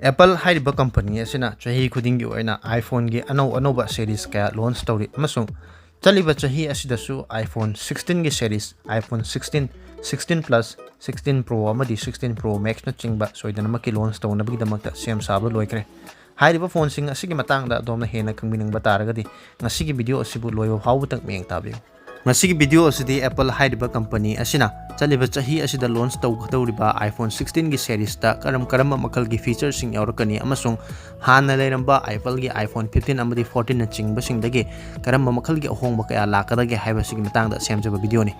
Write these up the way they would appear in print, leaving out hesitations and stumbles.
Apple haiba company asina chahi khuding gi oina iPhone gi anova series kaya launch tawri amasung chaliba chahi asidasu iPhone 16 gi series iPhone 16, 16 Plus, 16 Pro amadi 16 Pro Max na chingba soidana maki launch tawna bagi damakta sem saba loikre haiba phone sing asigi matangda domna hena kangminang bataragadi ngasigi video asibu loiba hawbutang miyang tabiyo ngasigi video asidi Apple haiba company asina chaliba chahi asida launch tawriba iPhone 16 gi series ta karam makal gi features sing yaurakani amasung hana leiramba Apple gi iPhone 15 amadi 14 na chingba sing dagi karam makal gi ahongba kaya lakadagi haiba sigi matangda semjaba video ni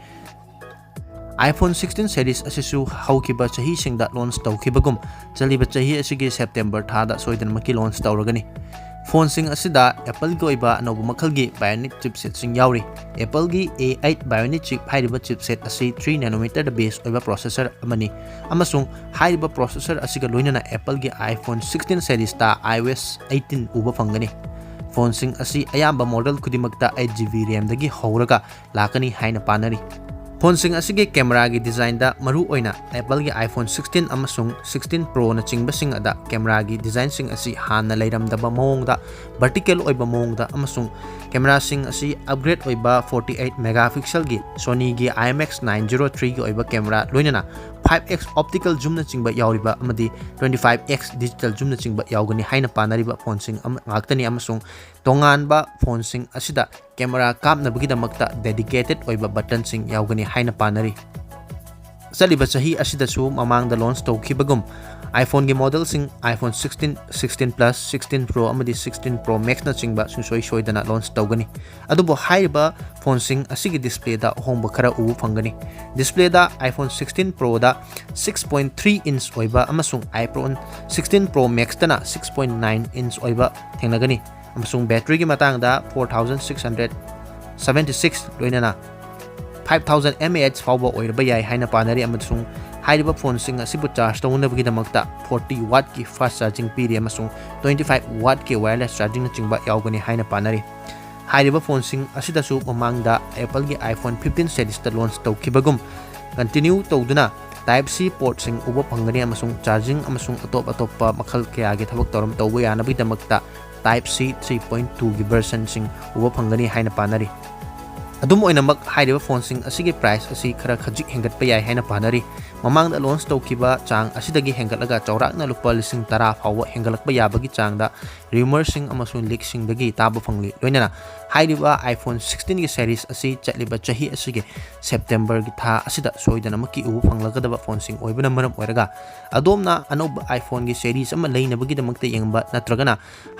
iPhone 16 series asisu haukiba chahi singda launch tawkibagum chaliba chahi asigi September thada soidan maki launch tawragani phone sing asida Apple gi oiba anobu makal gi bionic chipset sing yauri Apple gi A8 bionic chip haiba chipset asi 3 nanometer da base oiba processor amani amasung haiba processor asiga loinana Apple gi iPhone 16 series ta iOS 18 uba fangani phone sing asi ayamba model kudimakta 8GB RAM dagi horaga lakani haina panari phone sing asigi camera gi design da maru oina Apple gi iPhone 16 amasung 16 Pro na chingba sing ada camera gi design sing asi hana leiramdaba mawongda vertical oiba mawongda amasung camera sing asi upgrade oiba 48 megapixel gi Sony gi IMX 903 gi oiba camera loinana 5x optical zoom na chingba yauriba amadi 25x digital zoom na chingba yaugani haina panariba phone sing ngaktani amasung tonganba phone sing asida camera kapna bagidamakta dedicated oiba button sing yaugani haina panari saliba chahi asida su mamangda launch tawkibagum iPhone gi model sing iPhone 16, 16 Plus, 16 Pro amadi 16 Pro Max na chingba sungsoi soidana launch tawgani adubo haiba phone sing asigi display da hongba khara ubu fangani display da iPhone 16 Pro da 6.3 inch oiba amasung iPhone 16 Pro Max dana 6.9 inch oiba thengnagani amasung battery gi matang da 4676 loinana 5000 mAh fawba oirba yai haina panari amasung haiba phone sing asibu charge tawunabagi damakta 40 watt ki fast charging piri amasung 25 watt ki wireless charging na chingba yaugani haina panari haiba phone sing asidasu mamangda Apple gi iPhone 15 series ta launch tawkibagum continue tawduna Type C port sing uba phangani amasung charging amasung atop makal kaya gi thabak toram tawba yanabagi damakta Type C 3.2 gi version sing uba phangani haina panari adum oinamak haiba phone sing asigi price asi khara khajik hengat pa yai haina panari mamangda launch tawkiba chang asidagi hengatlaga chawrakna lupa lising 10 fawwa hengalakba yabagi changda rumors sing amasung leak sing dagi taba phangli loinana haiba iPhone 16 gi series asi chatliba chahi asigi September gi tha asida soidana maki ubu phanglagadaba phone sing oibana maram oiraga adomna anoba iPhone gi series ama leinabagi damakta yengba natragana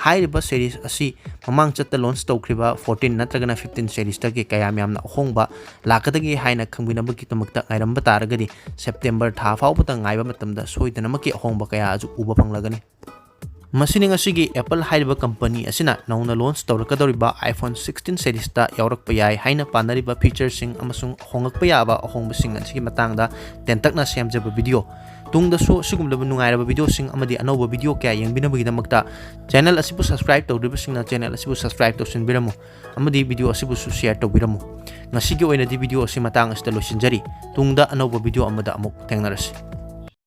haiba series asi mamang chatta launch tawkriba 14 natragana 15 series ta gi kaya myamna hongba lakadagi haina khangbinabagi damakta ngairamba taragadi September tha fawbata ngaiba matamda soidana maki hongba kaya aju uba phanglagani masini ngasigi Apple haiba company asina nauna launch tawrakadoriba iPhone 16 series ta yaurakpa yai haina panariba features sing amasung hongakpa yaba ahongba sing asigi matangda tentakna semjaba video tungda so sigumlaba nungairaba video sing amadi anoba video kaya yengbinabagi damakta channel asibu subscribe tawdriba singna channel asibu subscribe tawsinbiramu amadi video asibu share tawbiramu ngasigi oina di video asi matang asita losinjari tungda anoba video amada amuk thengnarasi